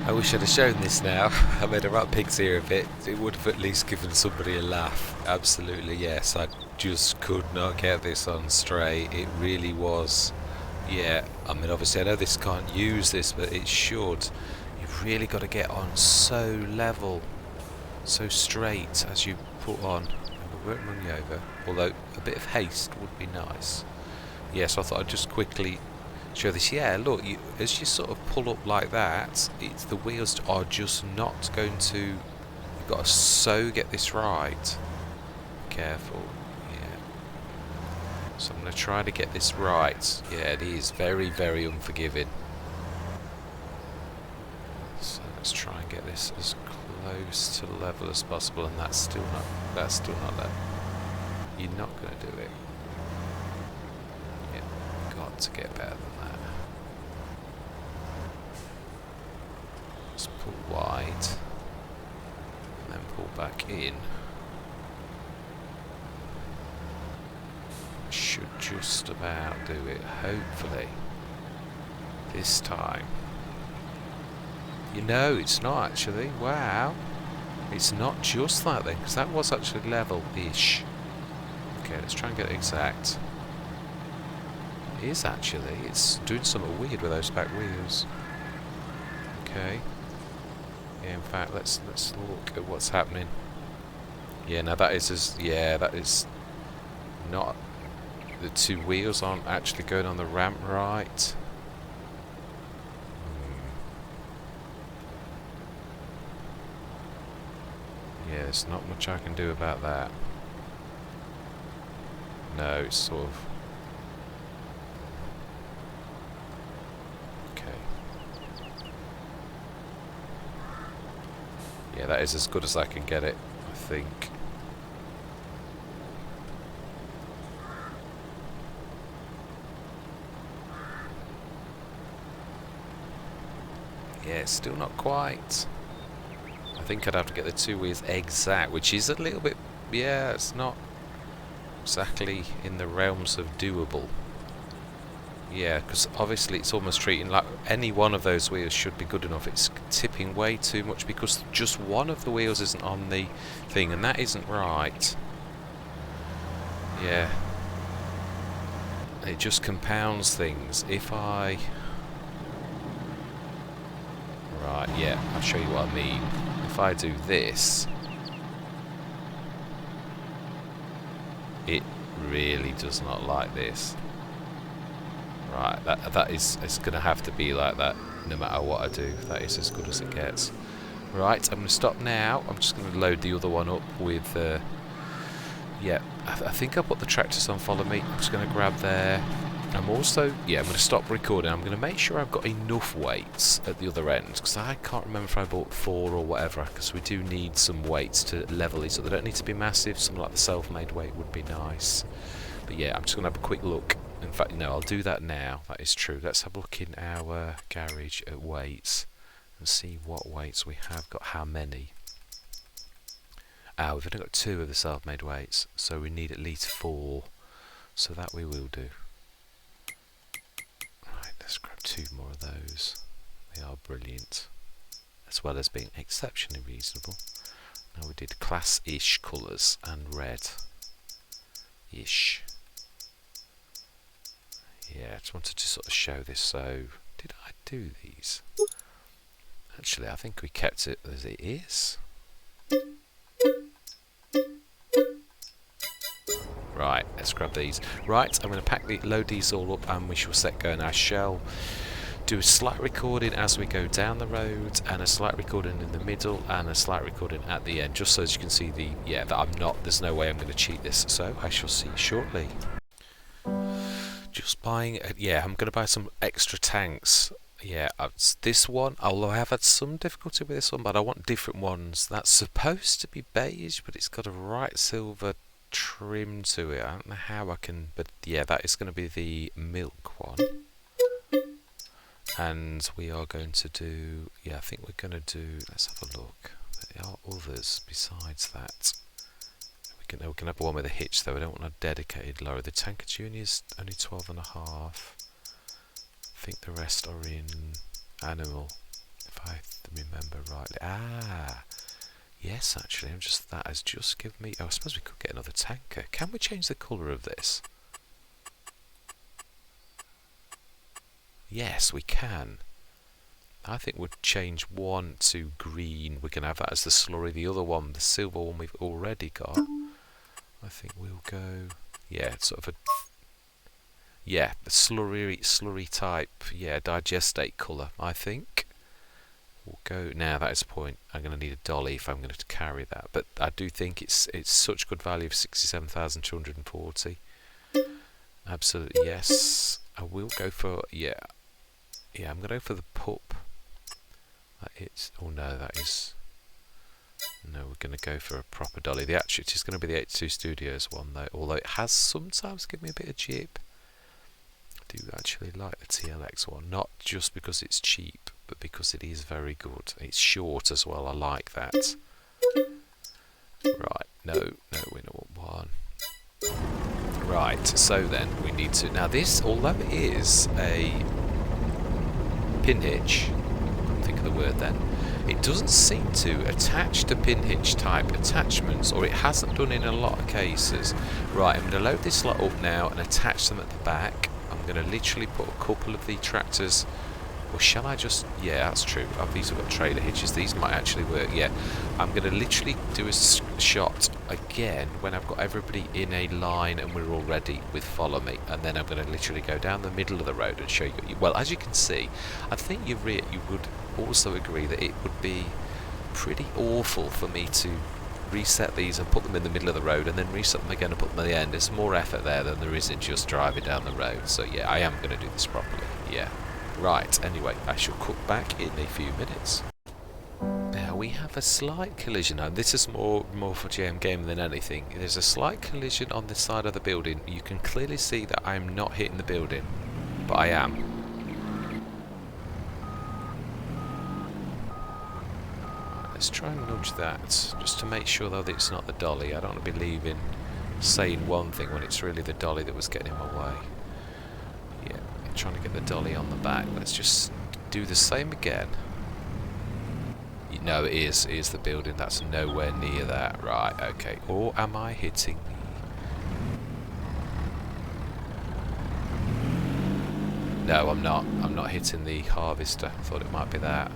I wish I'd have shown this now. I made a right pig's ear of it. It would have at least given somebody a laugh. Absolutely, yes. I just could not get this on straight. It really was. Yeah, I mean, obviously I know this can't use this, but it should. You've really got to get on so level, so straight as you put on. We won't run you over, although a bit of haste would be nice. Yes, I thought I'd just quickly show this. Yeah, look, as you sort of pull up like that, the wheels are just not going to. You've got to so get this right. Careful. Yeah. So I'm going to try to get this right. Yeah, it is very, very unforgiving. So let's try and get this as close to level as possible, and that's still not level. You're not going to do it. Yeah, got to get better than that. Let's pull wide, and then pull back in. Should just about do it, hopefully. This time. You know, it's not actually. Wow. It's not just that then, because that was actually level-ish. Okay, let's try and get it exact. It is actually. It's doing something weird with those back wheels. Okay. Yeah, in fact, let's look at what's happening. Yeah, now that is not. The two wheels aren't actually going on the ramp right. Yeah, there's not much I can do about that. No, it's sort of... Okay. Yeah, that is as good as I can get it, I think. Yeah, it's still not quite. I think I'd have to get the two wheels exact, which is a little bit... Yeah, it's not exactly in the realms of doable. Yeah, because obviously it's almost treating like any one of those wheels should be good enough. It's tipping way too much because just one of the wheels isn't on the thing, and that isn't right. Yeah. It just compounds things. If I... Right, yeah, I'll show you what I mean. If I do this, it really does not like this. Right, that is, it's going to have to be like that no matter what I do. That is as good as it gets. Right, I'm going to stop now. I'm just going to load the other one up with... yeah, I think I'll put the tractors on follow me. I'm just going to grab there. I'm also, yeah, I'm going to stop recording. I'm going to make sure I've got enough weights at the other end, because I can't remember if I bought 4 or whatever, because we do need some weights to level these, so they don't need to be massive. Something like the self-made weight would be nice. But yeah, I'm just going to have a quick look. In fact, no, I'll do that now. That is true. Let's have a look in our garage at weights and see what weights we have got, how many. We've only got 2 of the self-made weights, so we need at least 4. So that we will do. Let's grab 2 more of those. They are brilliant, as well as being exceptionally reasonable. Now we did class-ish colours and red-ish. Yeah, I just wanted to sort of show this. So, did I do these? Actually, I think we kept it as it is. Right, let's grab these. Right, I'm going to load these all up and we shall set going. I shall do a slight recording as we go down the road, and a slight recording in the middle, and a slight recording at the end, just so as you can see that there's no way I'm going to cheat this. So I shall see you shortly. Just buying, I'm going to buy some extra tanks. Yeah, this one, although I have had some difficulty with this one, but I want different ones. That's supposed to be beige, but it's got a right silver trim to it. I don't know how I can, but yeah, that is going to be the milk one. And we are going to do, yeah, I think we're going to do, let's have a look. There are others besides that. We can have one with a hitch though. I don't want a dedicated lorry. The Tanker Junior is only 12.5. I think the rest are in animal. remember rightly. Ah, yes, actually, that has just given me... Oh, I suppose we could get another tanker. Can we change the colour of this? Yes, we can. I think we'll change one to green. We can have that as the slurry. The other one, the silver one we've already got. I think we'll go... Yeah, sort of a... Yeah, the slurry type, yeah, digestate colour, I think. We'll go... Now, that is the point. I'm going to need a dolly if I'm going to carry that. But I do think it's such good value of 67,240. Absolutely, yes. I will go for... Yeah, I'm going to go for the pup. Oh no, that is... No, we're going to go for a proper dolly. It is going to be the 82 Studios one though, although it has sometimes given me a bit of jip. I do actually like the TLX one, not just because it's cheap, but because it is very good. It's short as well, I like that. Right, no, we don't want one. Right, so then we need to... Now this, although it is a pin hitch, think of the word then, it doesn't seem to attach to pin hitch type attachments, or it hasn't done in a lot of cases. Right, I'm going to load this lot up now and attach them at the back. I'm going to literally put a couple of the tractors, or shall I just... Yeah, that's true. These have got trailer hitches. These might actually work. Yeah, I'm going to literally do a shot again when I've got everybody in a line and we're all ready with follow me, and then I'm going to literally go down the middle of the road and show you. Well, as you can see, I think you would also agree that it would be pretty awful for me to reset these and put them in the middle of the road and then reset them again and put them at the end. There's more effort there than there is in just driving down the road. So yeah, I am going to do this properly. Yeah. Right, anyway, I shall cut back in a few minutes. Now we have a slight collision, and this is more for JMGaming than anything. There's a slight collision on this side of the building. You can clearly see that I'm not hitting the building, but I am. Let's try and nudge that, just to make sure though that it's not the dolly. I don't want to be saying one thing when it's really the dolly that was getting in my way. Yeah, trying to get the dolly on the back. Let's just do the same again. No, it is the building. That's nowhere near that. Right, okay. Or am I hitting the... No, I'm not. I'm not hitting the harvester. I thought it might be that.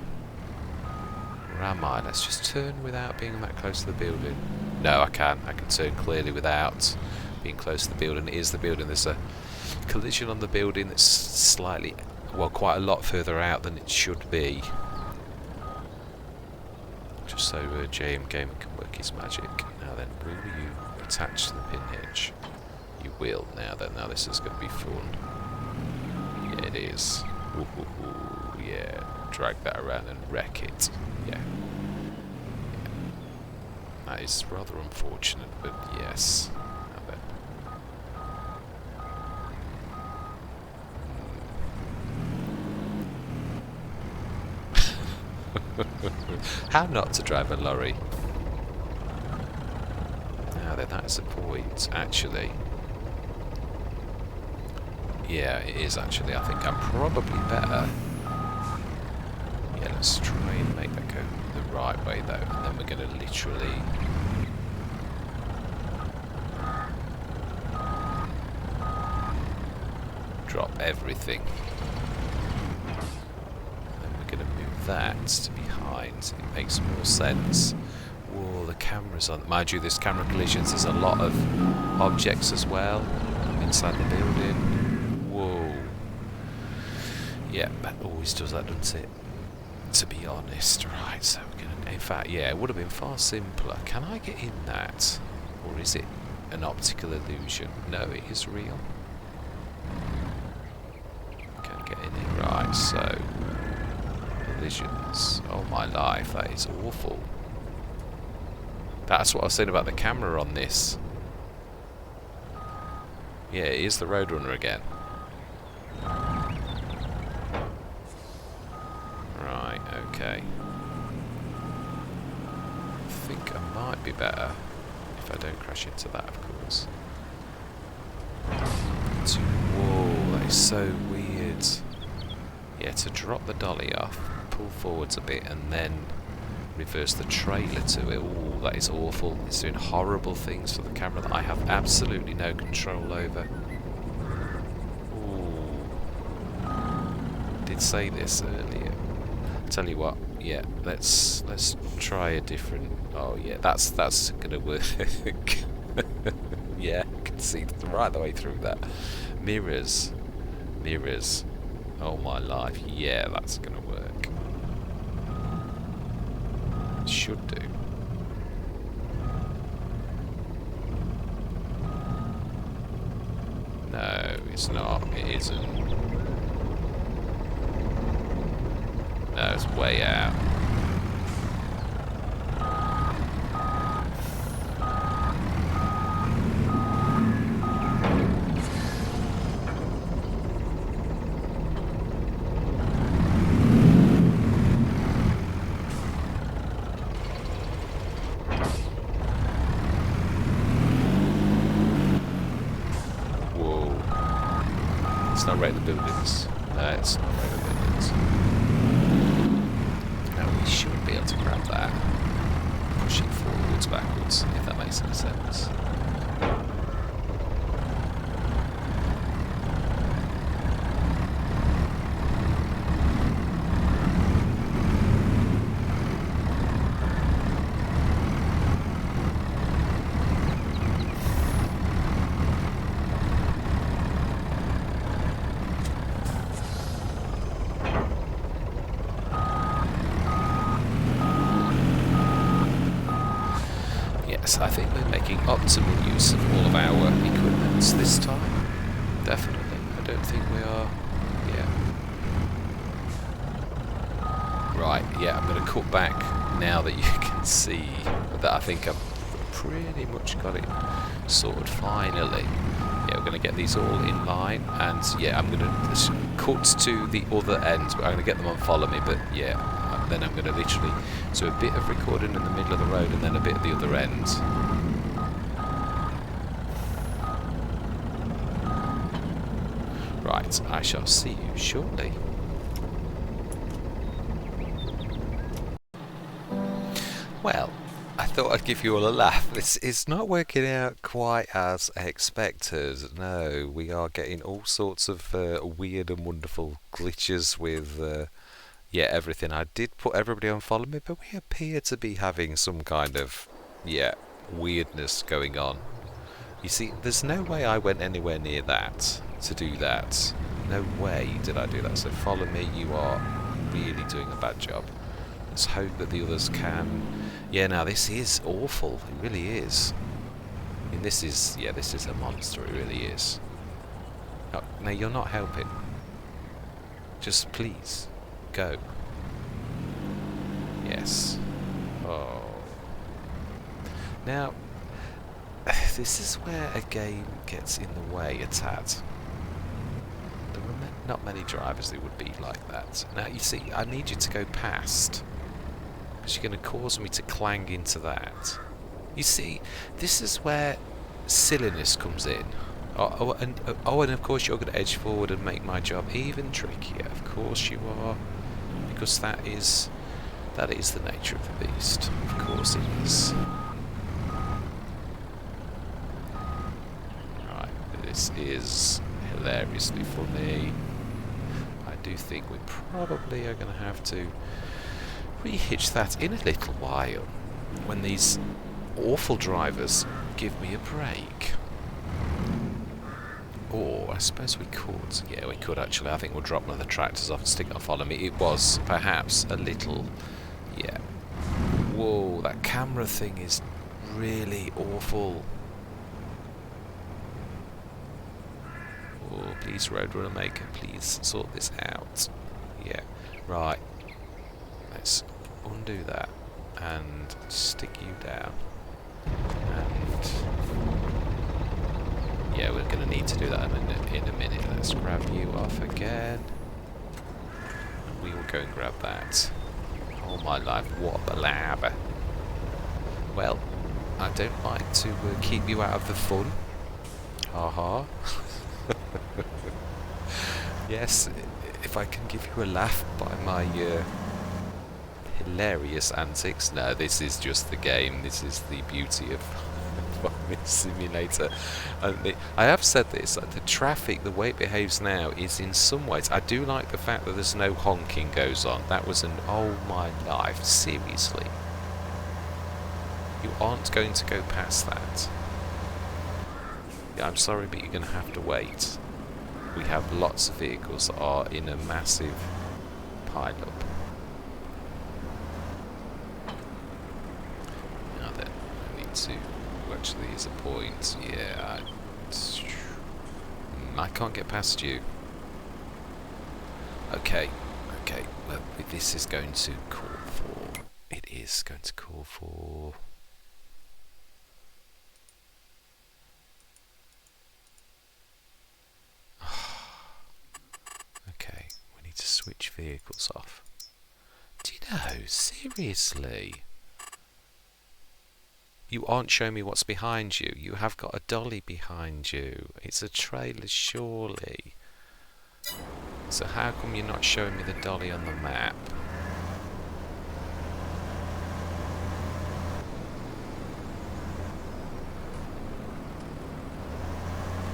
Where am I? Let's just turn without being that close to the building. No, I can. I can turn clearly without being close to the building. It is the building. There's a collision on the building that's slightly, well, quite a lot further out than it should be. Just so JMGaming can work his magic. Now then, will you attach to the pin hitch? You will. Now then, now this is going to be fun. Yeah, it is. Ooh, yeah. Drag that around and wreck it. Yeah. That is rather unfortunate, but yes. Now then. How not to drive a lorry? Now then, that's the point, actually. Yeah, it is actually. I think I'm probably better. Yeah, let's try and make that go the right way though, and then we're going to literally... drop everything. Going to move that to behind. It makes more sense. Whoa, the camera's on. Mind you, this camera collisions, there's a lot of objects as well inside the building. Whoa. Yeah, that always does that, doesn't it? To be honest. Right, so we're going to... In fact, yeah, it would have been far simpler. Can I get in that? Or is it an optical illusion? No, it is real. Can't get in it. Right, so... collisions. Oh my life, that is awful. That's what I was saying about the camera on this. Yeah, it is the Roadrunner again. Right, okay. I think I might be better if I don't crash into that, of course. Whoa, that is so weird. Yeah, to drop the dolly off, pull forwards a bit and then reverse the trailer to it. Ooh, that is awful. It's doing horrible things for the camera that I have absolutely no control over. Ooh. Did say this earlier. Tell you what, yeah, let's try a different. Oh yeah, that's gonna work. Yeah, I can see right the way through that. Mirrors. Oh my life, yeah, that's gonna work. Should do. No, it's not. It isn't. No, it's way out. It's not right in the buildings. No, it's not right in the buildings. Now we should be able to grab that. Pushing forwards, backwards, if that makes any sense. I think we're making optimal use of all of our equipment this time. Definitely. I don't think we are. Yeah. Right, yeah, I'm going to cut back now that you can see that I think I've pretty much got it sorted finally. Yeah, we're going to get these all in line, and yeah, I'm going to cut to the other end, but I'm going to get them on follow me, but yeah. Then I'm going to literally, so a bit of recording in the middle of the road and then a bit at the other end. Right, I shall see you shortly. Well, I thought I'd give you all a laugh. It's not working out quite as expected. No, we are getting all sorts of weird and wonderful glitches with... yeah, everything. I did put everybody on follow me, but we appear to be having some kind of, yeah, weirdness going on. You see, there's no way I went anywhere near that to do that. No way did I do that. So follow me, you are really doing a bad job. Let's hope that the others can. Yeah, now this is awful. It really is. I mean, this is a monster. It really is. No, you're not helping. Just please. Go. Yes. Oh. Now, this is where a game gets in the way a tad. There are not many drivers who would be like that. Now, you see, I need you to go past, because you're going to cause me to clang into that. You see, this is where silliness comes in. And of course you're going to edge forward and make my job even trickier. Of course you are. Because that is the nature of the beast. Of course it is. Right, this is hilariously funny. I do think we probably are going to have to rehitch that in a little while when these awful drivers give me a break. Or, I suppose we could. Yeah, we could actually. I think we'll drop one of the tractors off and stick it on follow me. It was perhaps a little... yeah. Whoa, that camera thing is really awful. Oh, please, Roadrunner Maker, please sort this out. Yeah, right. Let's undo that and stick you down. And... yeah, we're going to need to do that in a minute. Let's grab you off again. And we will go and grab that. Oh my life, what a lab. Well, I don't like to keep you out of the fun. Haha. Yes, if I can give you a laugh by my hilarious antics. No, this is just the game. This is the beauty of Farming Simulator. I have said this, the traffic, the way it behaves now is in some ways, I do like the fact that there's no honking goes on. That was an, oh my life, seriously. You aren't going to go past that. Yeah, I'm sorry, but you're going to have to wait. We have lots of vehicles that are in a massive pile-up. Now then, I need to actually use a point. Yeah, I can't get past you. Okay, okay. Well, this is going to call for. It is going to call for. Okay, we need to switch vehicles off. Do you know? Seriously? You aren't showing me what's behind you. You have got a dolly behind you. It's a trailer, surely. So how come you're not showing me the dolly on the map?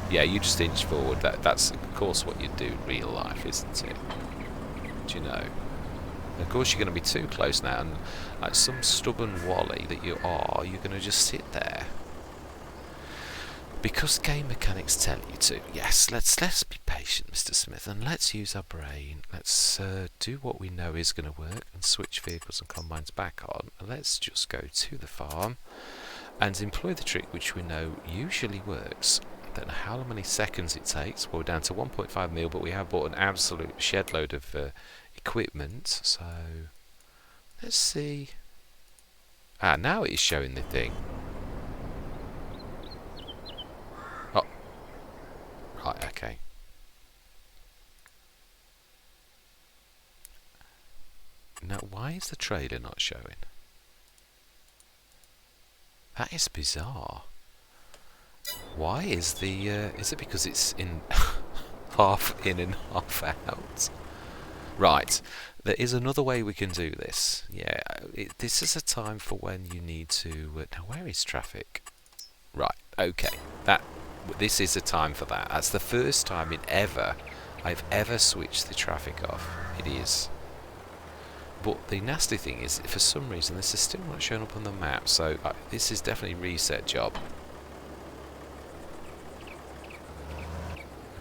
Yeah, you just inch forward. That's of course what you do in real life, isn't it? Do you know? Of course you're going to be too close now, and like some stubborn wally that you are, you're going to just sit there. Because game mechanics tell you to. Yes, let's be patient, Mr. Smith, and let's use our brain. Let's do what we know is going to work and switch vehicles and combines back on. And let's just go to the farm and employ the trick which we know usually works. I don't know how many seconds it takes. Well, we're down to 1.5 mil, but we have bought an absolute shed load of equipment, so let's see. Ah, now it is showing the thing. Oh, right, okay. Now, why is the trailer not showing? That is bizarre. Why is the is it because it's in half in and half out? Right, there is another way we can do this. Yeah, this is a time for when you need to... now, where is traffic? Right, okay. This is a time for that. That's the first time I've ever switched the traffic off. It is. But the nasty thing is, for some reason, this is still not showing up on the map. So this is definitely a reset job.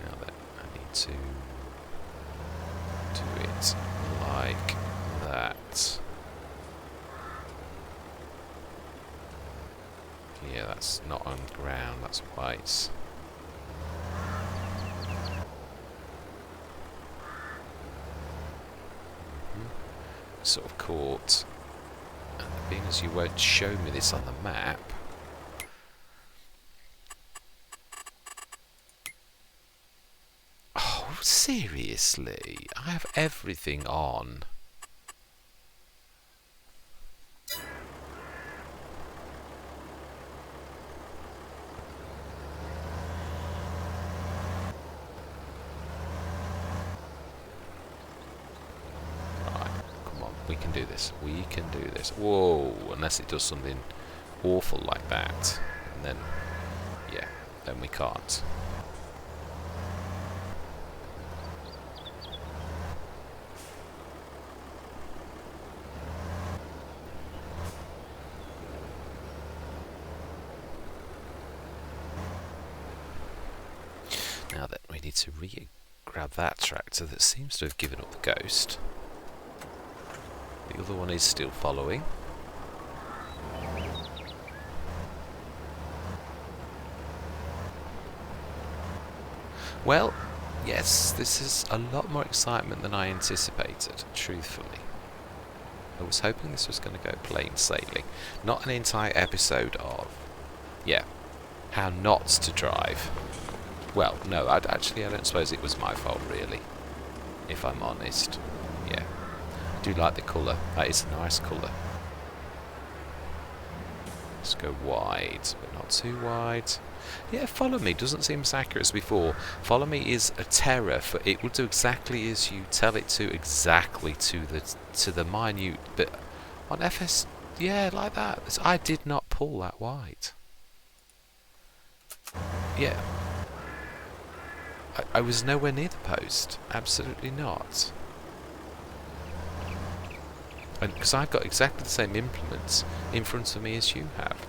Now then, I need to... do it like that. Yeah, that's not on ground, that's white. Sort of caught. And being as you won't show me this on the map, seriously, I have everything on. Right, come on, we can do this. We can do this. Whoa, unless it does something awful like that. And then, yeah, then we can't. Now then, we need to grab that tractor that seems to have given up the ghost. The other one is still following. Well, yes, this is a lot more excitement than I anticipated, truthfully. I was hoping this was going to go plain sailing. Not an entire episode of, yeah, how not to drive. Well, no, I don't suppose it was my fault, really, if I'm honest. Yeah, I do like the colour. That is a nice colour. Let's go wide, but not too wide. Yeah, follow me doesn't seem as accurate as before. Follow me is a terror, for it will do exactly as you tell it to, exactly to the minute bit. On FS, yeah, like that. I did not pull that wide. Yeah. I was nowhere near the post. Absolutely not. And because I've got exactly the same implements in front of me as you have.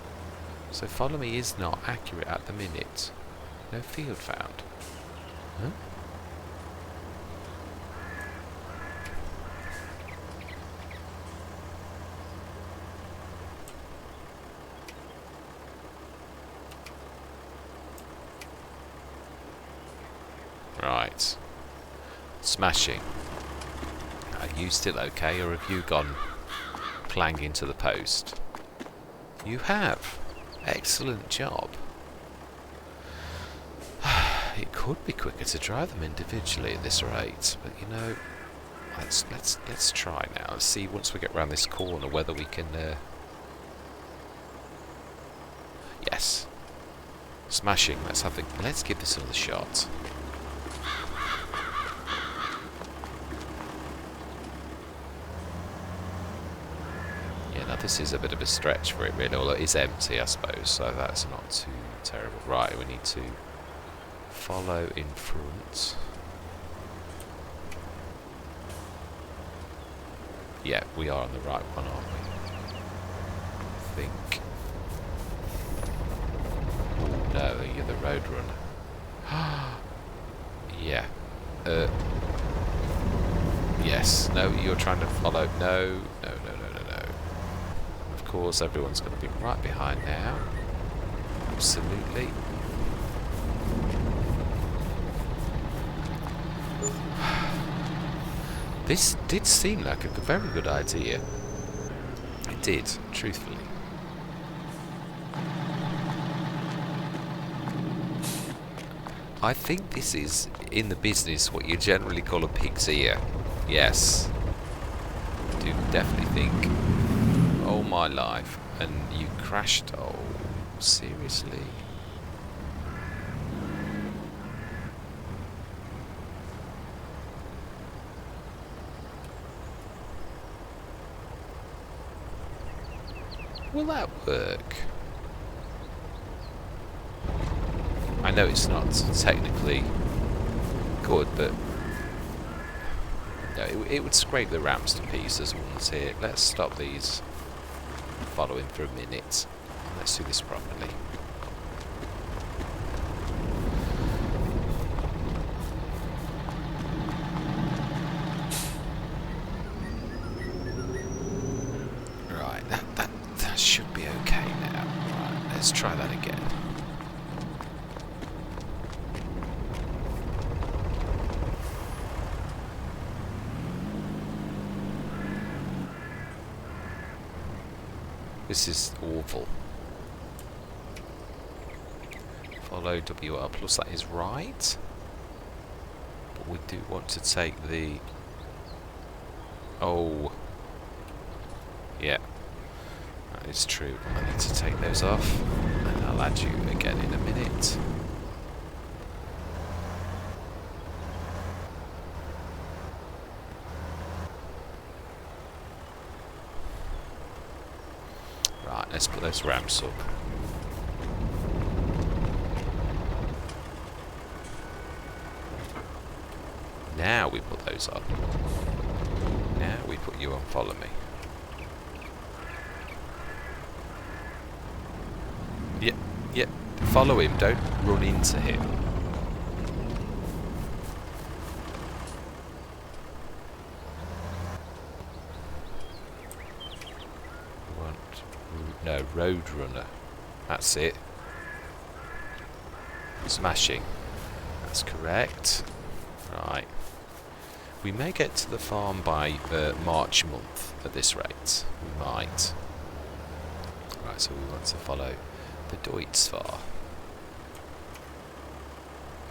So follow me is not accurate at the minute. No field found. Huh? Right. Smashing. Are you still okay, or have you gone clang into the post? You have. Excellent job. It could be quicker to drive them individually at this rate, but you know, let's try now. Let's see once we get around this corner whether we can. Yes. Smashing. Let's give this another shot. This is a bit of a stretch for it really, although it is empty I suppose, so that's not too terrible. Right, we need to follow in front. Yeah, we are on the right one, aren't we? I think. Oh no, you're the road runner. Yeah. Yes, no, you're trying to follow. No. Of course, everyone's going to be right behind now. Absolutely. This did seem like a very good idea. It did, truthfully. I think this is, in the business, what you generally call a pig's ear. Yes. I do definitely think. Oh my life, and you crashed. Oh, seriously? Will that work? I know it's not technically good, but no, it would scrape the ramps to pieces, wouldn't it? Let's stop these. Follow him for a minute. Let's do this properly. Right, that should be okay now. Right, let's try that again. This is awful. Follow WR plus, that is right. But we do want to take the... Oh. Yeah. That is true. I need to take those off. And I'll add you again in a minute. Let's put those ramps up. Now we put those up. Now we put you on follow me. Yep. Follow him, don't run into him. No, road runner. That's it. Smashing. That's correct. Right. We may get to the farm by March month at this rate. We might. Right, so we want to follow the Deutzfahr.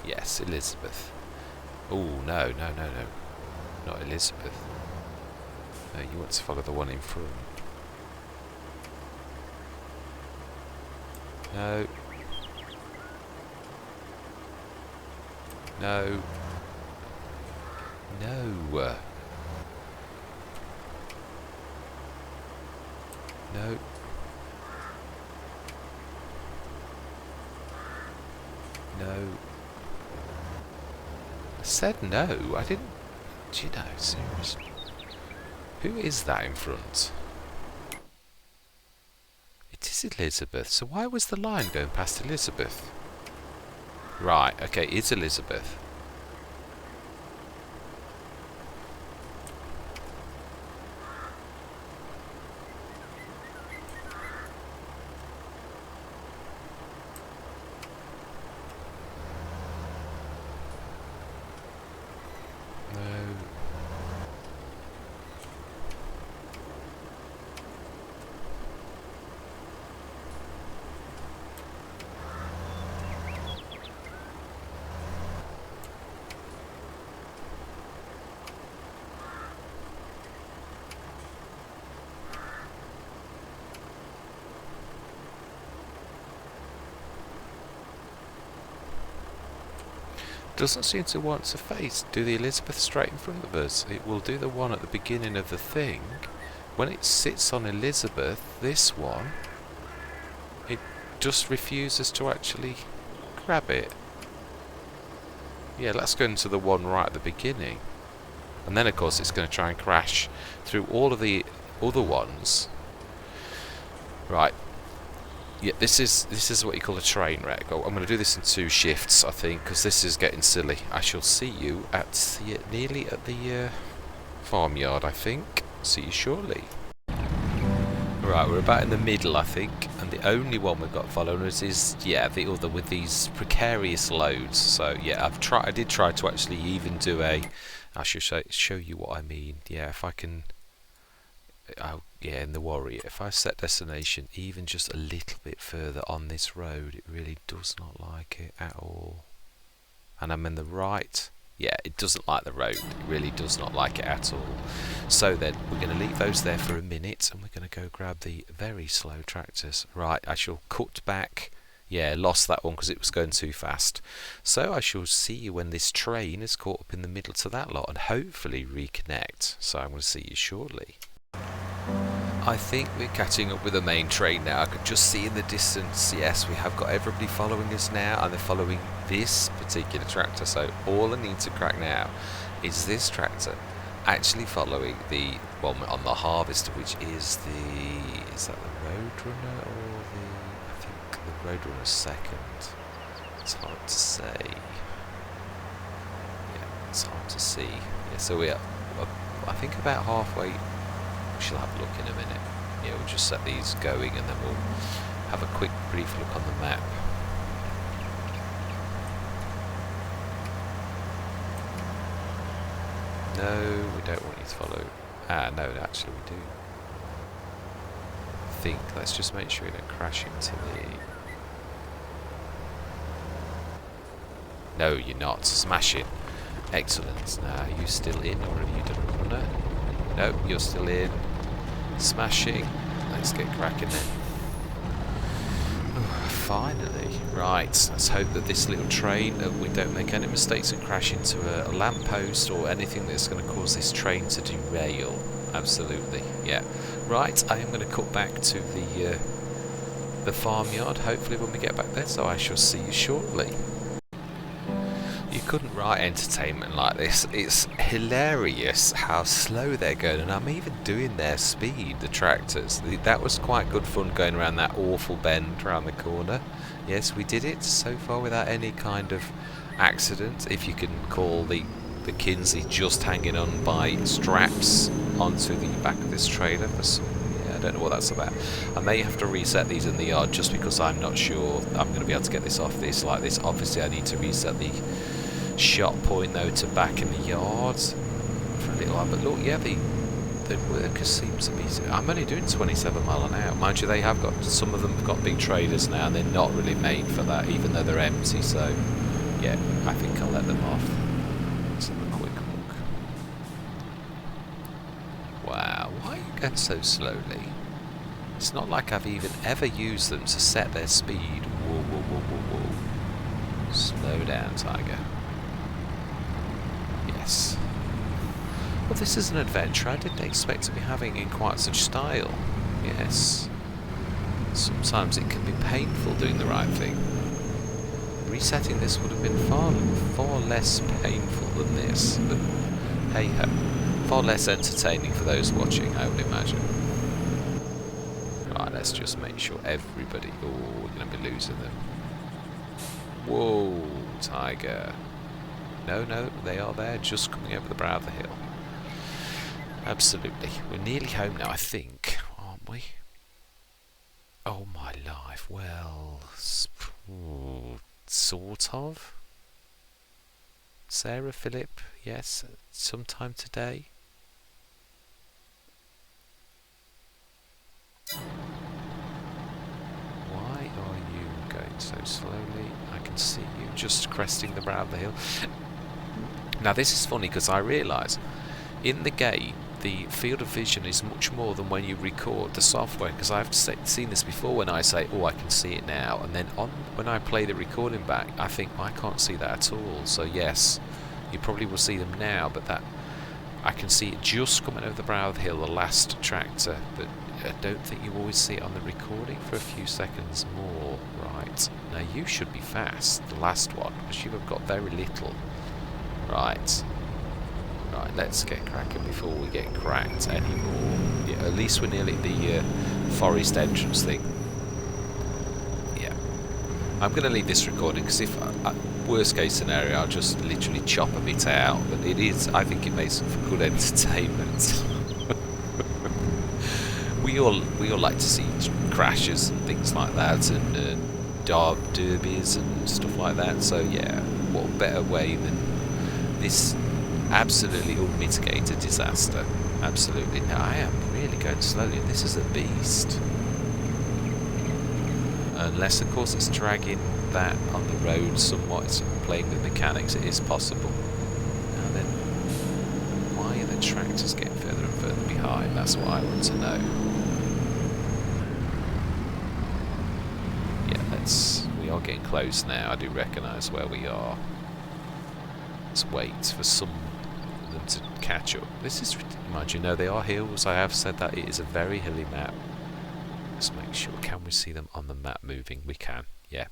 Yes, Elizabeth. Oh, no. Not Elizabeth. No, you want to follow the one in front. No. No. No. I said no. I didn't. Do you know? Seriously. Who is that in front? It is Elizabeth. So why was the line going past Elizabeth? Right. Okay. It's Elizabeth. Doesn't seem to want to do the Elizabeth straight in front of us. It will do the one at the beginning of the thing. When it sits on Elizabeth, this one, it just refuses to actually grab it. Yeah, let's go into the one right at the beginning. And then of course it's going to try and crash through all of the other ones. Right. Yeah, this is what you call a train wreck. Oh, I'm going to do this in 2 shifts, I think, because this is getting silly. I shall see you at nearly at the farmyard, I think. See you shortly. Right, we're about in the middle, I think, and the only one we've got following us is, yeah, the other with these precarious loads. So yeah, I did try to actually even do I should show you what I mean. Yeah, if I can. Yeah, in the Warrior, if I set destination even just a little bit further on this road, it really does not like it at all. And I'm in the right. Yeah, it doesn't like the road. It really does not like it at all. So then, we're going to leave those there for a minute, and we're going to go grab the very slow tractors. Right, I shall cut back. Yeah, lost that one because it was going too fast. So I shall see you when this train is caught up in the middle to that lot, and hopefully reconnect. So I'm going to see you shortly. I think we're catching up with the main train now. I could just see in the distance, yes, we have got everybody following us now, and they're following this particular tractor. So all I need to crack now is this tractor actually following the one on the harvester, which is that the Roadrunner or I think the Roadrunner's second. It's hard to say. Yeah, it's hard to see. Yeah, so we are, I think, about halfway. We shall have a look in a minute. Yeah, we'll just set these going and then we'll have a quick brief look on the map. No, we don't want you to follow. No, actually we do. I think, let's just make sure we don't crash into the... No, you're not. Smashing. Excellent. Now, are you still in or have you done a runner? No, you're still in. Smashing. Let's get cracking then. Finally. Right, let's hope that this little train, that we don't make any mistakes and crash into a lamppost or anything that's going to cause this train to derail. Absolutely, yeah. Right, I am going to cut back to the farmyard, hopefully when we get back there, so I shall see you shortly. You couldn't write entertainment like this. It's hilarious how slow they're going, and I'm even doing their speed, the tractors. That was quite good fun going around that awful bend around the corner. Yes, we did it so far without any kind of accident, if you can call the Kinsey just hanging on by straps onto the back of this trailer for some. I don't know what that's about. I may have to reset these in the yard just because I'm not sure I'm going to be able to get this off this like this. Obviously I need to reset the shot point though to back in the yard for a little while. But look, yeah, the workers seem to be... I'm only doing 27 mile an hour. Mind you, they have got... Some of them have got big trailers now and they're not really made for that, even though they're empty. So, yeah, I think I'll let them off. Let's have a quick look. Wow, why are you going so slowly? It's not like I've even ever used them to set their speed. Whoa, whoa, whoa, whoa, whoa. Slow down, Tiger. Yes. Well, this is an adventure I didn't expect to be having in quite such style. Yes. Sometimes it can be painful doing the right thing. Resetting this would have been far less painful than this, but hey ho. Far less entertaining for those watching, I would imagine. Right, let's just make sure everybody... Oh, we're going to be losing them. Whoa, tiger. No, they are there, just coming over the brow of the hill. Absolutely. We're nearly home now, I think, aren't we? Oh my life, well... sort of. Sarah, Philip, yes, sometime today. Why are you going so slowly? I can see you just cresting the brow of the hill. Now this is funny because I realise in the game the field of vision is much more than when you record the software, because I've seen this before when I say, oh, I can see it now, and then when I play the recording back I think I can't see that at all. So yes, you probably will see them now, but that I can see it just coming over the brow of the hill, the last tractor, but I don't think you always see it on the recording for a few seconds more. Right, now you should be fast, the last one, because you have got very little. Right, let's get cracking before we get cracked anymore. Yeah, at least we're nearly at the forest entrance thing. Yeah, I'm going to leave this recording because if worst case scenario, I'll just literally chop a bit out. But it is, I think it makes for good entertainment. we all like to see crashes and things like that, and derbies and stuff like that. So yeah, what better way than this absolutely unmitigated disaster? Absolutely. Now I am really going slowly, and this is a beast. Unless of course it's dragging that on the road somewhat, it's playing with mechanics, it is possible. Now then, why are the tractors getting further and further behind? That's what I want to know. Yeah, we are getting close now. I do recognise where we are. Let's wait for some of them to catch up. This is, mind you, no, they are hills. I have said that it is a very hilly map. Let's make sure. Can we see them on the map moving? We can, yeah.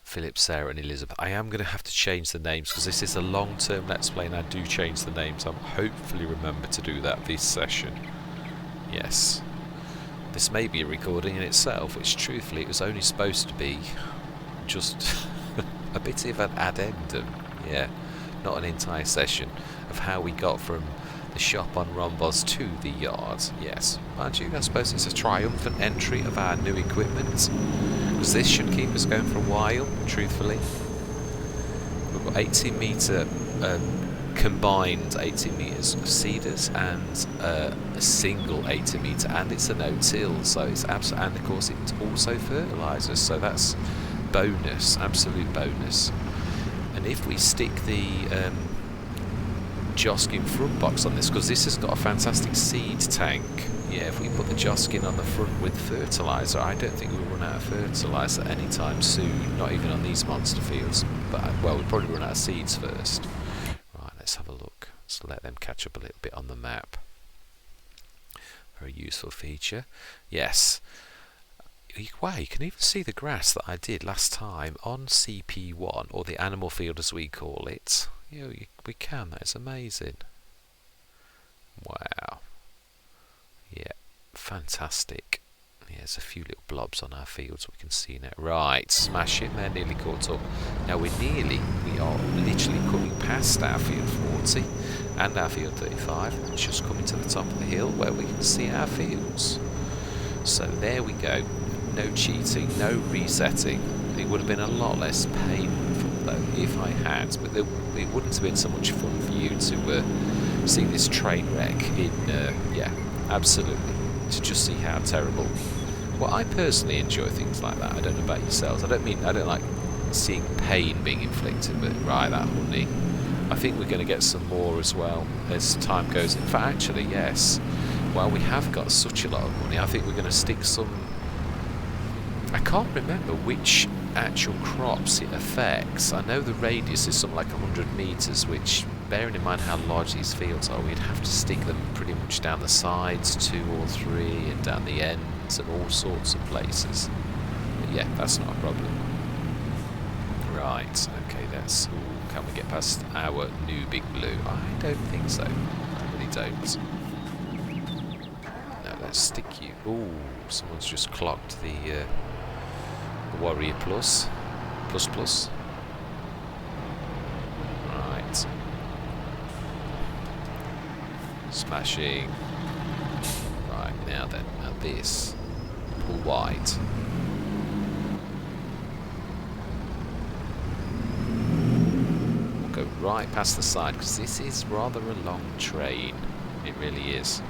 Philip, Sarah and Elizabeth. I am going to have to change the names because this is a long-term Let's Play and I do change the names. I'll hopefully remember to do that this session. Yes. This may be a recording in itself, which truthfully it was only supposed to be just a bit of an addendum. Yeah, not an entire session of how we got from the shop on ROMBOZ to the yard. Yes, mind you, I suppose it's a triumphant entry of our new equipment, because this should keep us going for a while, truthfully. We've got 18 metre combined 18 metres of cedars and a single 18 metre, and it's a no-till, so it's absolute, and of course it's also fertilisers, so that's bonus, absolute bonus. And if we stick the Joskin front box on this, because this has got a fantastic seed tank, yeah, if we put the Joskin on the front with fertiliser, I don't think we'll run out of fertiliser anytime soon, not even on these monster fields, but well, we'll probably run out of seeds first. Right, let's have a look, let's let them catch up a little bit on the map. Very useful feature. Yes, wow, you can even see the grass that I did last time on CP1, or the animal field as we call it. You know, we can, that is amazing. Wow. Yeah, fantastic. Yeah, there's a few little blobs on our fields we can see now. Right, smash it, they're nearly caught up. Now we are literally coming past our field 40 and our field 35. It's just coming to the top of the hill where we can see our fields. So there we go. No cheating, no resetting. It would have been a lot less painful though if I had, but it wouldn't have been so much fun for you to see this train wreck in, yeah, absolutely, to just see how terrible. Well, I personally enjoy things like that. I don't know about yourselves. I don't like seeing pain being inflicted, but right, that honey. I think we're going to get some more as well as time goes. In fact, actually, yes. Well, we have got such a lot of money. I think we're going to stick some... I can't remember which actual crops it affects. I know the radius is something like 100 metres, which bearing in mind how large these fields are, we'd have to stick them pretty much down the sides, 2 or 3, and down the ends, and all sorts of places. But yeah, that's not a problem. Right, okay, let's... Ooh, can we get past our new big blue? I don't think so. I really don't. No, let's stick you... Ooh, someone's just clocked the Warrior Plus. Plus. Right. Smashing. Right, now then. Now this. Pull wide. We'll go right past the side, because this is rather a long train. It really is.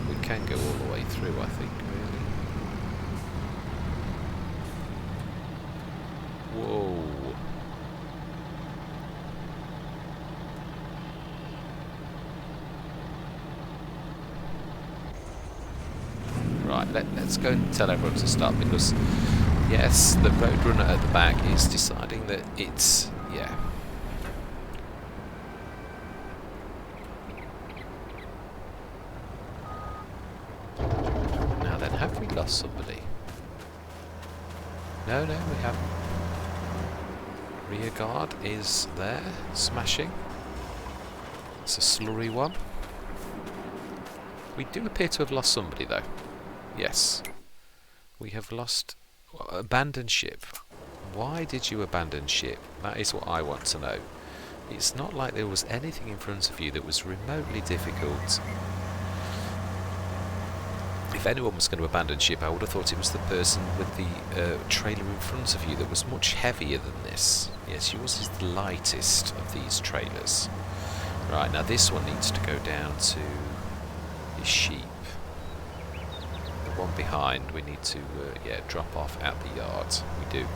We can go all the way through, I think, really. Whoa. Right, let's go and tell everyone to stop, because, yes, the roadrunner at the back is deciding that it's, yeah. Have we lost somebody? No, we haven't. Rear guard is there, smashing. It's a slurry one. We do appear to have lost somebody, though. Yes. We have lost... abandoned ship. Why did you abandon ship? That is what I want to know. It's not like there was anything in front of you that was remotely difficult. If anyone was going to abandon ship, I would have thought it was the person with the trailer in front of you that was much heavier than this. Yes, yours is the lightest of these trailers. Right, now this one needs to go down to the sheep. The one behind we need to yeah, drop off at the yard. We do.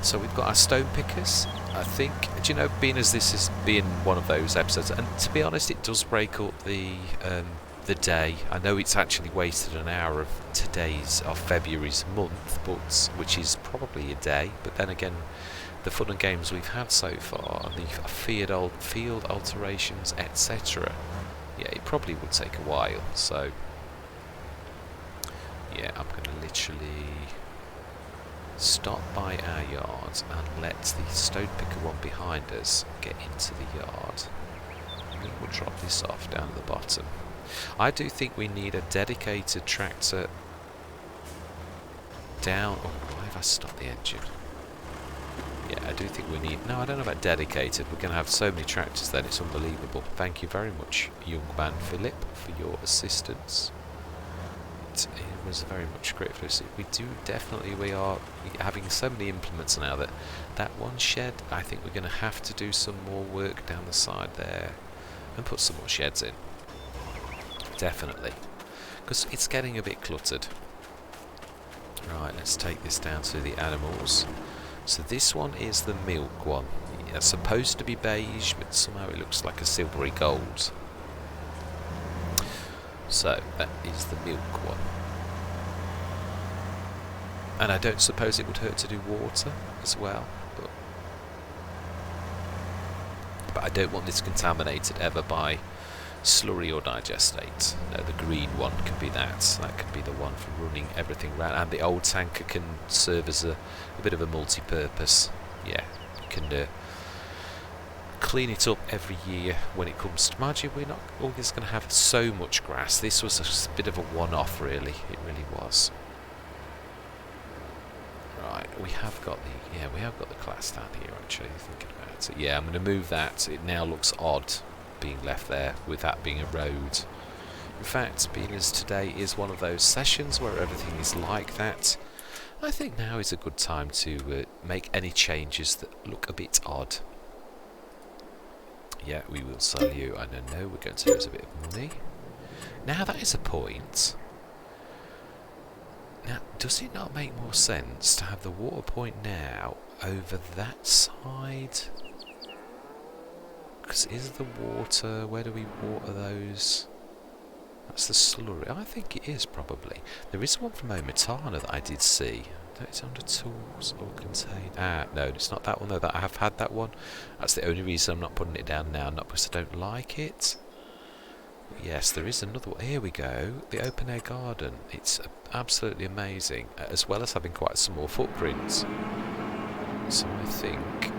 So we've got our stone pickers. I think, do you know, being as this is being one of those episodes, and to be honest, it does break up the day. I know it's actually wasted an hour of February's month, but which is probably a day. But then again, the fun and games we've had so far, and the field alterations, etc. Yeah, it probably would take a while. So yeah, I'm going to literally stop by our yard and let the stone picker one behind us get into the yard. And we'll drop this off down at the bottom. I do think we need a dedicated tractor down... Oh, why have I stopped the engine? Yeah, I do think we need... No, I don't know about dedicated. We're going to have so many tractors then, it's unbelievable. Thank you very much, young man Philip, for your assistance. It was very much grateful. We do definitely... We are having so many implements now that one shed, I think we're going to have to do some more work down the side there and put some more sheds in. Definitely, because it's getting a bit cluttered. Right, let's take this down to the animals. So this one is the milk one. It's supposed to be beige, but somehow it looks like a silvery gold. So that is the milk one. And I don't suppose it would hurt to do water as well. But I don't want this contaminated ever by slurry or digestate. No, the green one can be that. That can be the one for running everything round. And the old tanker can serve as a bit of a multi-purpose. Yeah, you can clean it up every year when it comes to... Mind you, we're not always going to have so much grass. This was a bit of a one-off, really. It really was. Right, we have got the class down here, actually, thinking about it. Yeah, I'm going to move that. It now looks odd being left there with that being a road. In fact, being as today is one of those sessions where everything is like that, I think now is a good time to make any changes that look a bit odd. Yeah, we will sell you. I know we're going to lose a bit of money. Now that is a point. Now, does it not make more sense to have the water point now over that side? Because is the water... Where do we water those? That's the slurry. I think it is, probably. There is one from Omatana that I did see. It's under tools or contain. Ah, no, it's not that one though. That I have had that one. That's the only reason I'm not putting it down now. Not because I don't like it. But yes, there is another one. Here we go. The open air garden. It's absolutely amazing, as well as having quite a small footprint. So I think.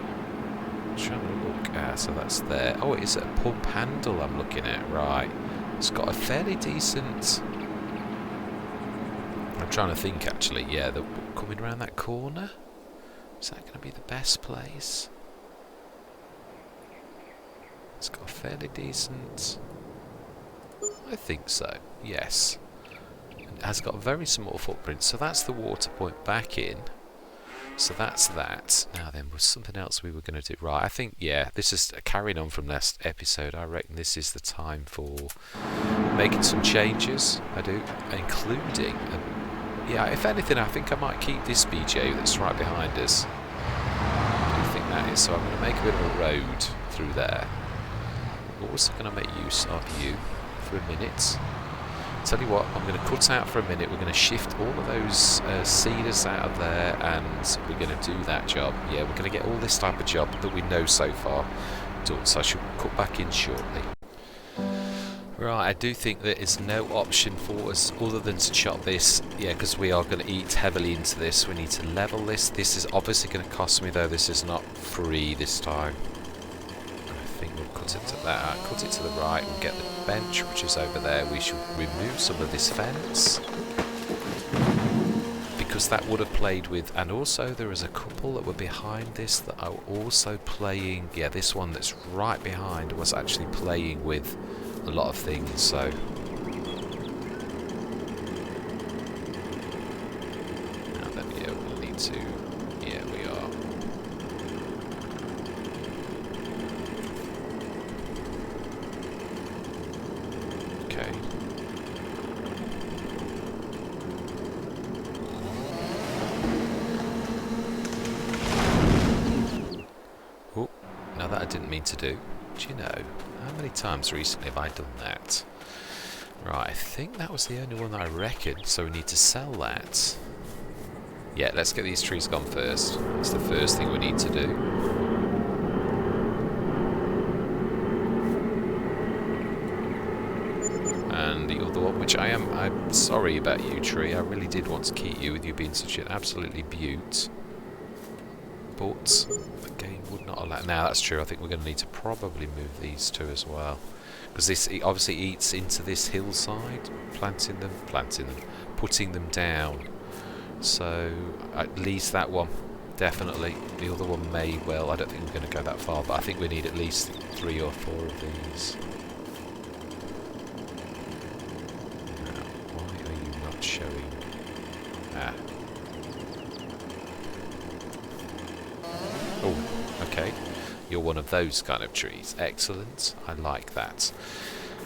Trying to look. Ah, so that's there. Oh, it is a pump handle I'm looking at. Right. It's got a fairly decent. I'm trying to think actually. Yeah, coming around that corner. Is that going to be the best place? It's got a fairly decent. I think so. Yes. It has got a very small footprint. So that's the water point back in. So that's that. Now then, was something else we were going to do? Right, I think, yeah, this is carrying on from last episode. I reckon this is the time for making some changes. I do, including, yeah, if anything, I think I might keep this BJ that's right behind us. I do think that is. So I'm going to make a bit of a road through there. I'm also going to make use of you for a minute. Tell you what, I'm going to cut out for a minute. We're going to shift all of those seeders out of there, and we're going to do that job. Yeah, we're going to get all this type of job that we know so far done. So I should cut back in shortly. Right, I do think there is no option for us other than to chop this. Yeah, because we are going to eat heavily into this. We need to level this. This is obviously going to cost me, though. This is not free this time. I think we'll cut it to that. Cut it to the right. We'll get the bench, which is over there. We should remove some of this fence because that would have played with, and also there is a couple that were behind this that are also playing. Yeah, this one that's right behind was actually playing with a lot of things. So now then, yeah, we'll need to. Yeah, we are. Okay. Oh, now that I didn't mean to do. Do you know, how many times recently have I done that? Right, I think that was the only one that I reckoned, so we need to sell that. Yeah, let's get these trees gone first. That's the first thing we need to do. And the other one, which I'm sorry about you, tree. I really did want to keep you with you being such an absolutely beaut. But the game would not allow. Now that's true. I think we're going to need to probably move these two as well, because this obviously eats into this hillside, planting them, putting them down. So at least that one, definitely. The other one may well. I don't think we're going to go that far, but I think we need at least 3 or 4 of these. Now, why are you not showing? Ah. Oh, okay. You're one of those kind of trees. Excellent. I like that.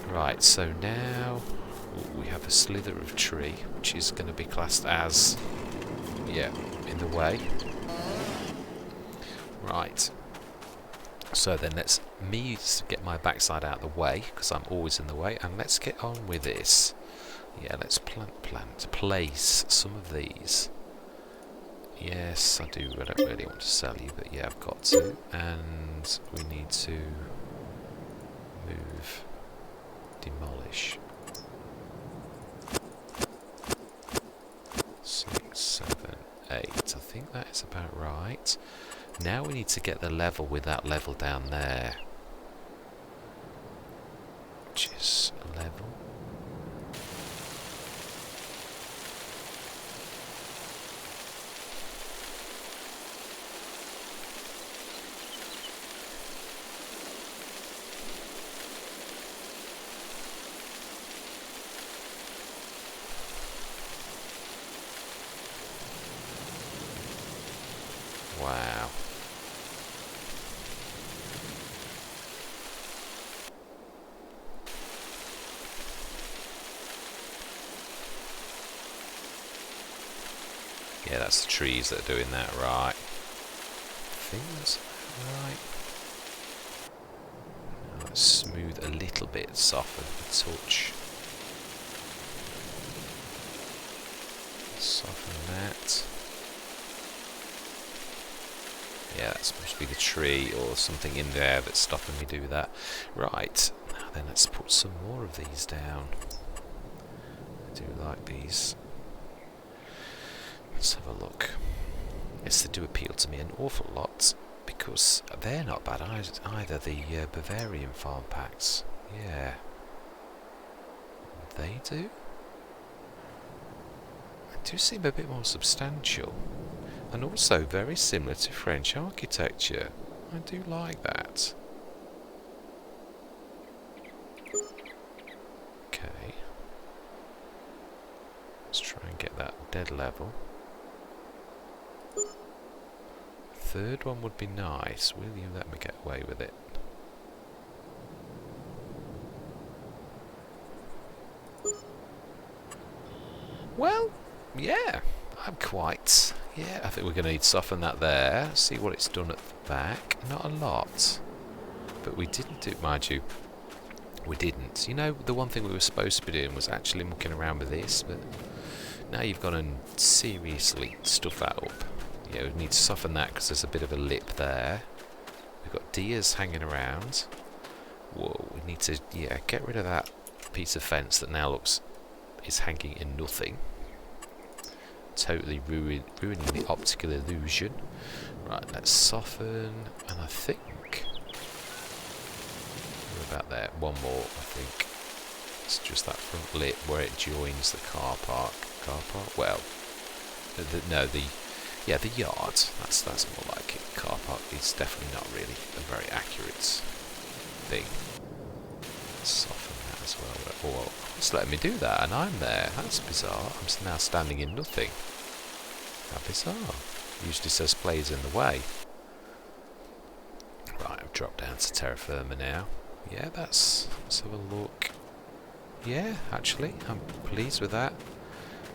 Right, so now we have a slither of tree, which is going to be classed as, yeah, in the way. Right. So then let's get my backside out of the way, because I'm always in the way, and let's get on with this. Yeah, let's place some of these. Yes, I do. I don't really want to sell you, but yeah, I've got to. And we need to move, demolish. 6, 7, 8. I think that is about right. Now we need to get the level with that level down there, which is level. Wow. Yeah, that's the trees that are doing that, right. I think that's right. Now let's smooth a little bit, soften a touch. soften that. Yeah, that's supposed to be the tree or something in there that's stopping me do that. Right, now then let's put some more of these down. I do like these. Let's have a look. Yes, they do appeal to me an awful lot because they're not bad either, the Bavarian farm packs. Yeah. They do? They do seem a bit more substantial. And also very similar to French architecture. I do like that. Okay. Let's try and get that dead level. Third one would be nice. Will you let me get away with it? Well, yeah. I'm quite... Yeah, I think we're going to need to soften that there. See what it's done at the back. Not a lot. But we didn't do... Mind you, we didn't. You know, the one thing we were supposed to be doing was actually mucking around with this, but now you've gone and seriously stuff that up. Yeah, we need to soften that because there's a bit of a lip there. We've got deers hanging around. Whoa, we need to, yeah, get rid of that piece of fence that now is hanging in nothing. Totally ruining the optical illusion. Right, let's soften, and I think we're about there. One more, I think. It's just that front lip where it joins the car park. Car park? Well, the yard. That's more like it. Car park is definitely not really a very accurate thing. Let's soften that as well. Oh, it's letting me do that, and I'm there. That's bizarre. I'm now standing in nothing. How bizarre. Usually says plays in the way. Right, I've dropped down to terra firma now. Yeah, let's have a look. Yeah, actually, I'm pleased with that.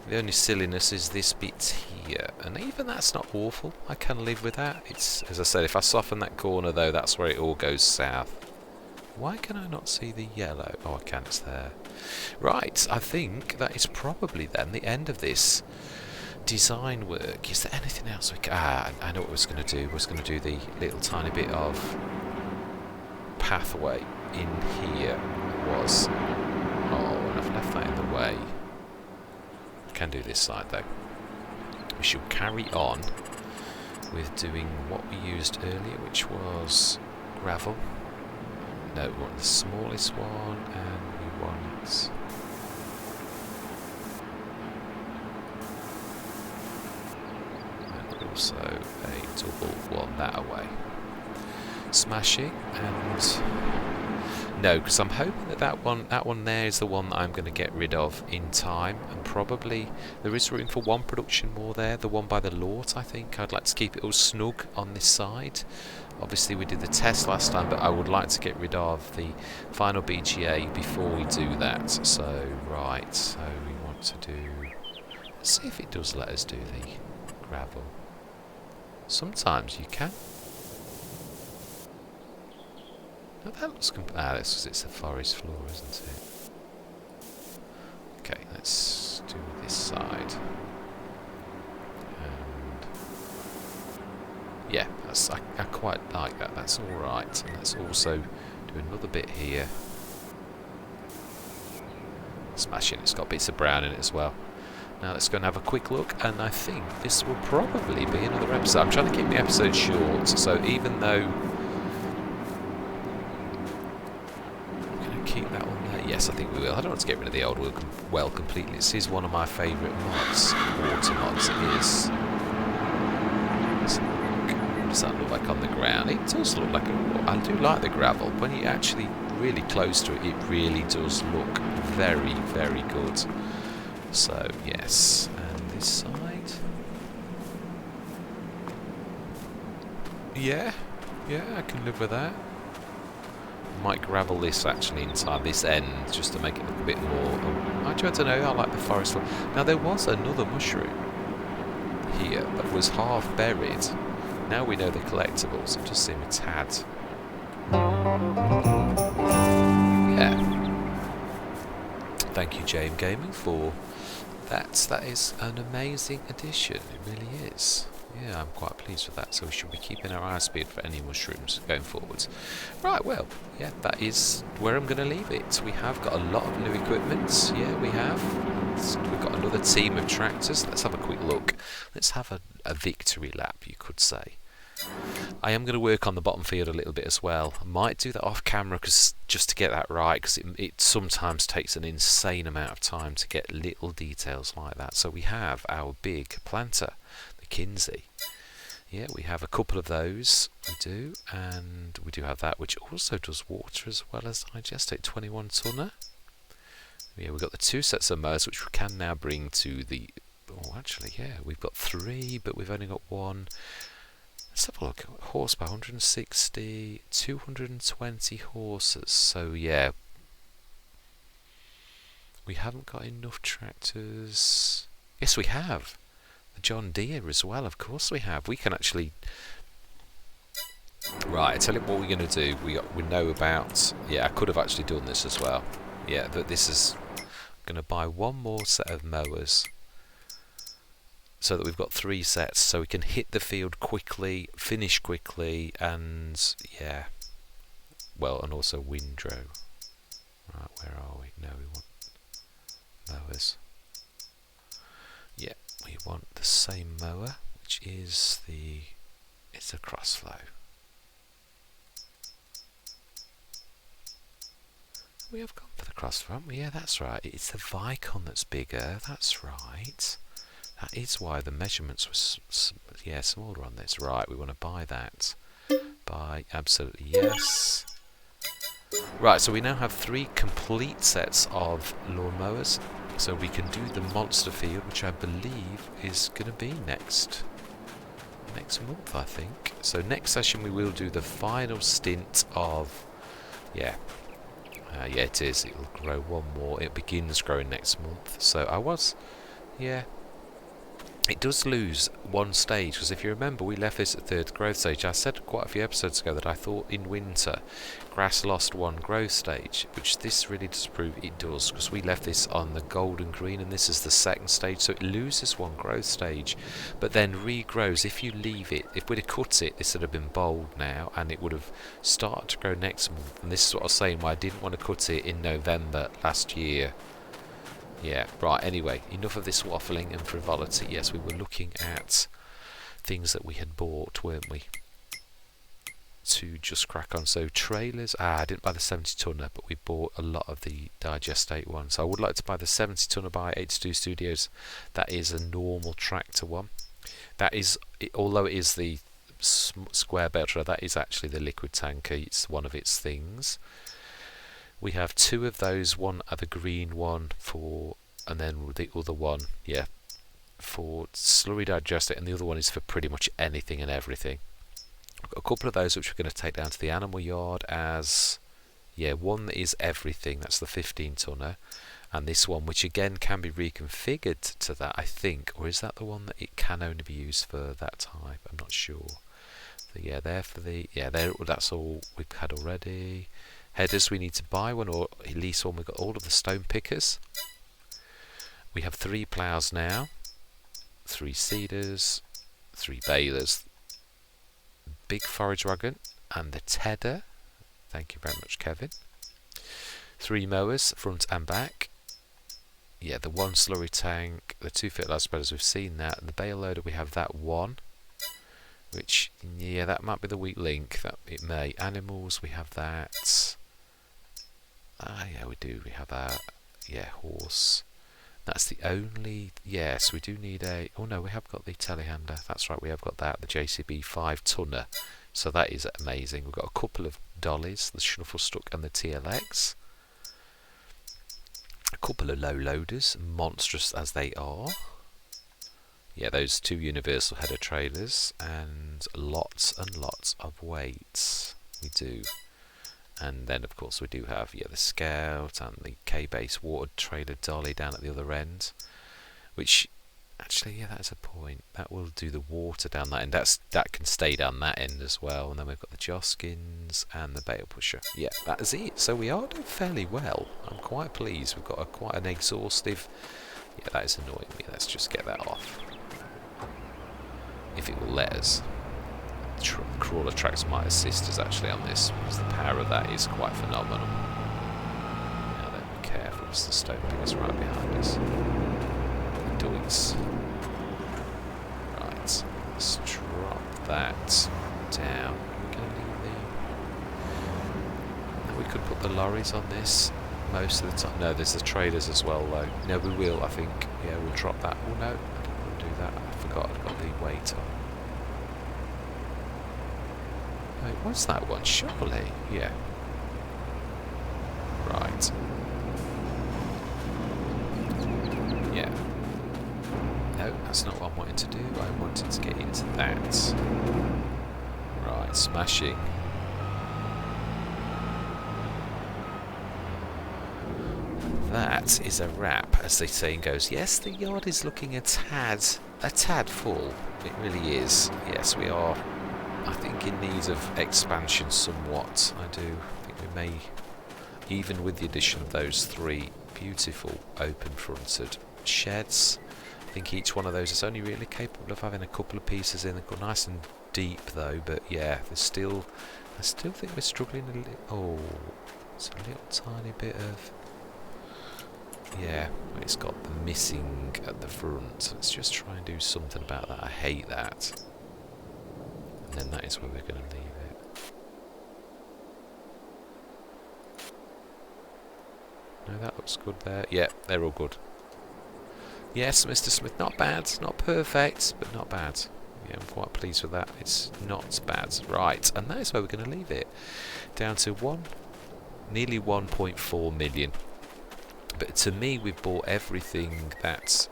The only silliness is this bit here, and even that's not awful. I can live with that. It's, as I said, if I soften that corner though, that's where it all goes south. Why can I not see the yellow? Oh, I can, it's there. Right, I think that is probably then the end of this design work. Is there anything else we can... I know what I was going to do. I was going to do the little tiny bit of pathway in here. Was... Oh, and I've left that in the way. I can do this side though. We should carry on with doing what we used earlier, which was gravel. No, we want the smallest one, and we want... and also a double one that away. Smashing, and... No, because I'm hoping that one there is the one that I'm going to get rid of in time, and probably there is room for one production more there, the one by the Lort, I think. I'd like to keep it all snug on this side. Obviously we did the test last time, but I would like to get rid of the final BGA before we do that. So, right, so we want to do... Let's see if it does let us do the gravel. Sometimes you can. No, that looks... that's because it's a forest floor, isn't it? Okay, let's do this side. And... yeah, that's, I quite like that. That's alright. And let's also do another bit here. Smashing. It's got bits of brown in it as well. Now let's go and have a quick look, and I think this will probably be another episode. I'm trying to keep the episode short, so even though... keep that one there. Yes, I think we will. I don't want to get rid of the old well completely. This is one of my favourite mods. Water mods, it is. Let's have a look. What does that look like on the ground? It does look like I do like the gravel. When you're actually really close to it, it really does look very, very good. So, yes. And this side. Yeah. Yeah, I can live with that. Might gravel this actually inside this end just to make it look a bit more... I don't know, I like the forest floor. Now there was another mushroom here that was half buried. Now we know the collectibles, it just seemed a tad. Yeah. Thank you JMGaming for that is an amazing addition. It really is. Yeah, I'm quite pleased with that. So we should be keeping our eyes peeled for any mushrooms going forwards. Right, well, yeah, that is where I'm going to leave it. We have got a lot of new equipment. Yeah, we have. We've got another team of tractors. Let's have a quick look. Let's have a victory lap, you could say. I am going to work on the bottom field a little bit as well. I might do that off camera just to get that right, because it sometimes takes an insane amount of time to get little details like that. So we have our big planter, the Kinsey. Yeah, we have a couple of those. We do, and we do have that, which also does water as well as digestate, 21 tonner. Yeah, we've got the 2 sets of mowers, which we can now bring to the... Oh, actually, yeah, we've got 3, but we've only got 1. Let's have a look. Horsepower, 160, 220 horses. So, yeah. We haven't got enough tractors. Yes, we have. The John Deere as well, of course we have. We can actually... Right, I tell you what we're going to do. We know about... Yeah, I could have actually done this as well. Yeah, but this is... I'm going to buy 1 more set of mowers, so that we've got 3 sets, so we can hit the field quickly, finish quickly, and yeah, well, and also windrow. Right, where are we? No, we want mowers. Yeah, we want the same mower, which is it's a crossflow. We have gone for the crossflow, haven't we? Yeah, that's right. It's the Vicon that's bigger. That's right. That is why the measurements were smaller on this. Right, we want to buy that. Buy, absolutely yes. Right, so we now have 3 complete sets of lawnmowers. So we can do the monster field, which I believe is going to be next month, I think. So next session we will do the final stint of... Yeah. Yeah, it is. It will grow 1 more. It begins growing next month. So yeah. It does lose 1 stage, because if you remember, we left this at 3rd growth stage. I said quite a few episodes ago that I thought in winter grass lost 1 growth stage, which this really does prove it does, because we left this on the golden green and this is the 2nd stage, so it loses 1 growth stage but then regrows. If you leave it, if we'd have cut it, this would have been bold now and it would have started to grow next month, and this is what I was saying why I didn't want to cut it in November last year. Yeah, right, anyway, enough of this waffling and frivolity. Yes, we were looking at things that we had bought, weren't we? To just crack on. So trailers, I didn't buy the 70 tonner, but we bought a lot of the digestate ones. So I would like to buy the 70 tonner by 82 Studios. That is a normal tractor one. That is, although it is the square bale trailer, that is actually the liquid tanker. It's one of its things. We have 2 of those, one the green one for, and then the other one, yeah, for slurry digestate, and the other one is for pretty much anything and everything. I've got a couple of those which we're going to take down to the animal yard as, yeah, one that is everything, that's the 15 tonner, and this one which again can be reconfigured to that, I think, or is that the one that it can only be used for that type? I'm not sure. So yeah, there for the, yeah, there, that's all we've had already. Headers, we need to buy one or at least one. We've got all of the stone pickers. We have 3 ploughs now, 3 seeders, 3 balers, big forage wagon and the tedder. Thank you very much, Kevin. 3 mowers, front and back. Yeah, the 1 slurry tank, the 2 fertilizer spreaders, we've seen that. And the bale loader, we have that 1. Which, yeah, that might be the weak link. That it may. Animals, we have that. Yeah, we do. We have that. Yeah, horse. That's the only... Yes, we do need a... Oh, no, we have got the telehandler. That's right, we have got that. The JCB 5 tonner. So that is amazing. We've got a couple of dollies, the Snufflestuck and the TLX. A couple of low loaders, monstrous as they are. Yeah, those 2 universal header trailers, and lots of weights. We do. And then, of course, we do have, yeah, the Scout and the K-base water trailer dolly down at the other end. Which, actually, yeah, that is a point. That will do the water down that end. That can stay down that end as well. And then we've got the Joskins and the bale pusher. Yeah, that is it. So we are doing fairly well. I'm quite pleased. We've got quite an exhaustive Yeah, that is annoying me. Let's just get that off. If it will let us. Crawler tracks might assist us actually on this, because the power of that is quite phenomenal. Now then, be careful, because the stone pickers right behind us. Doinks. Right, let's drop that down. We're going to leave the... We could put the lorries on this most of the time. No, there's the trailers as well though. No, we will, I think. Yeah, we'll drop that. Oh no, I didn't want to do that. I forgot I've got the weight on. Wait, what's that one? Surely? Yeah. Right. Yeah. No, that's not what I wanted to do. I wanted to get into that. Right, smashing. That is a wrap, as the saying goes. Yes, the yard is looking a tad full. It really is. Yes, we are, I think, in need of expansion somewhat. I do think we may, even with the addition of those 3 beautiful open-fronted sheds, I think each one of those is only really capable of having a couple of pieces in. They're nice and deep though, but yeah, there's still, I still think we're struggling a little. Oh, it's a little tiny bit of, yeah, it's got the missing at the front. Let's just try and do something about that. I hate that. And then that is where we're going to leave it. No, that looks good there. Yeah, they're all good. Yes, Mr. Smith, not bad. Not perfect, but not bad. Yeah, I'm quite pleased with that. It's not bad. Right, and that is where we're going to leave it. Down to nearly 1.4 million. But to me, we've bought everything that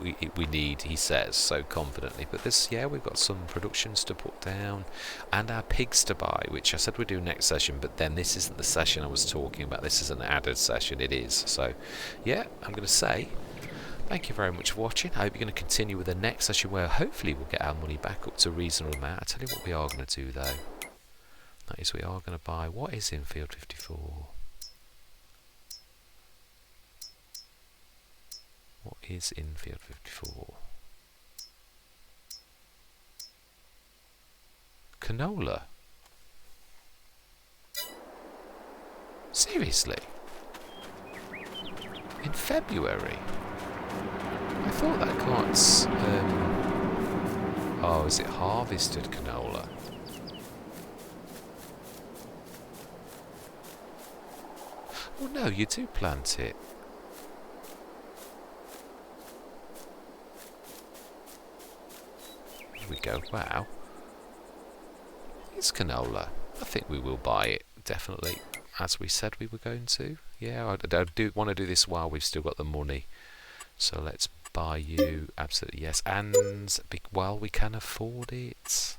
we need, he says, so confidently. But this, yeah, we've got some productions to put down, and our pigs to buy, which I said we'd do next session, but then this isn't the session I was talking about. This is an added session, it is. So, yeah, I'm going to say thank you very much for watching. I hope you're going to continue with the next session, where hopefully we'll get our money back up to a reasonable amount. I'll tell you what we are going to do, though. That is, we are going to buy, what is in Field 54? What is in Field 54? Canola? Seriously? In February? I thought that can't... oh, is it harvested canola? Well, no, you do plant it. Here we go. Wow. It's canola. I think we will buy it, definitely, as we said we were going to. Yeah, I do want to do this while we've still got the money. So let's buy you, absolutely yes, and while we can afford it.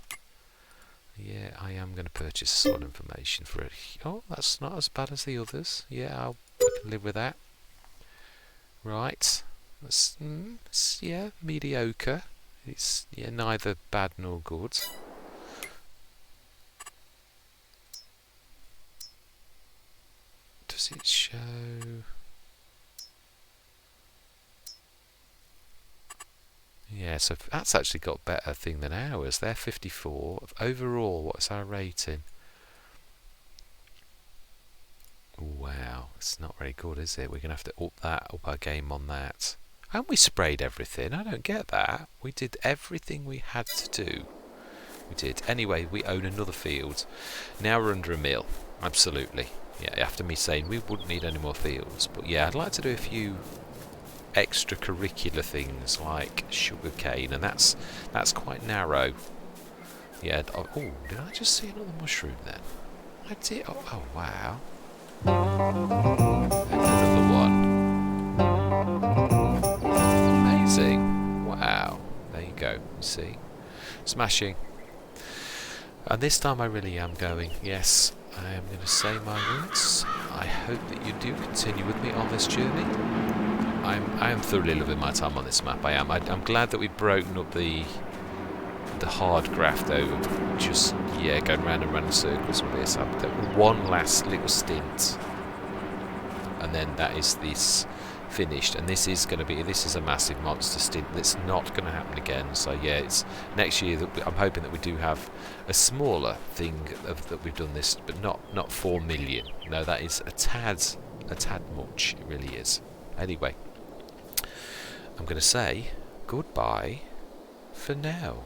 Yeah, I am going to purchase some information for it. Oh, that's not as bad as the others. Yeah, I can live with that. Right, that's yeah, mediocre. It's yeah, neither bad nor good. Does it show? Yeah, so that's actually got better thing than ours. They're 54. Overall, what's our rating? Wow, it's not very good, is it? We're going to have to up our game on that. And we sprayed everything. I don't get that. We did everything we had to do. We did. Anyway, we own another field. Now we're under a mill. Absolutely. Yeah, after me saying we wouldn't need any more fields. But yeah, I'd like to do a few extracurricular things like sugarcane, and that's quite narrow. Yeah. Oh, did I just see another mushroom then? I did. Oh wow. Another one. Amazing. Wow. There you go. You see, smashing. And this time I really am going. Yes, I am going to say my words. I hope that you do continue with me on this journey. I am thoroughly loving my time on this map. I am. I'm glad that we've broken up the hard graft though, of just going round and round in circles with this. One last little stint, and then that is this finished, and this is a massive monster stint that's not going to happen again. So yeah, it's next year that I'm hoping that we do have a smaller thing that we've done this, but not 4 million. No, that is a tad much. It really is. Anyway, I'm going to say goodbye for now.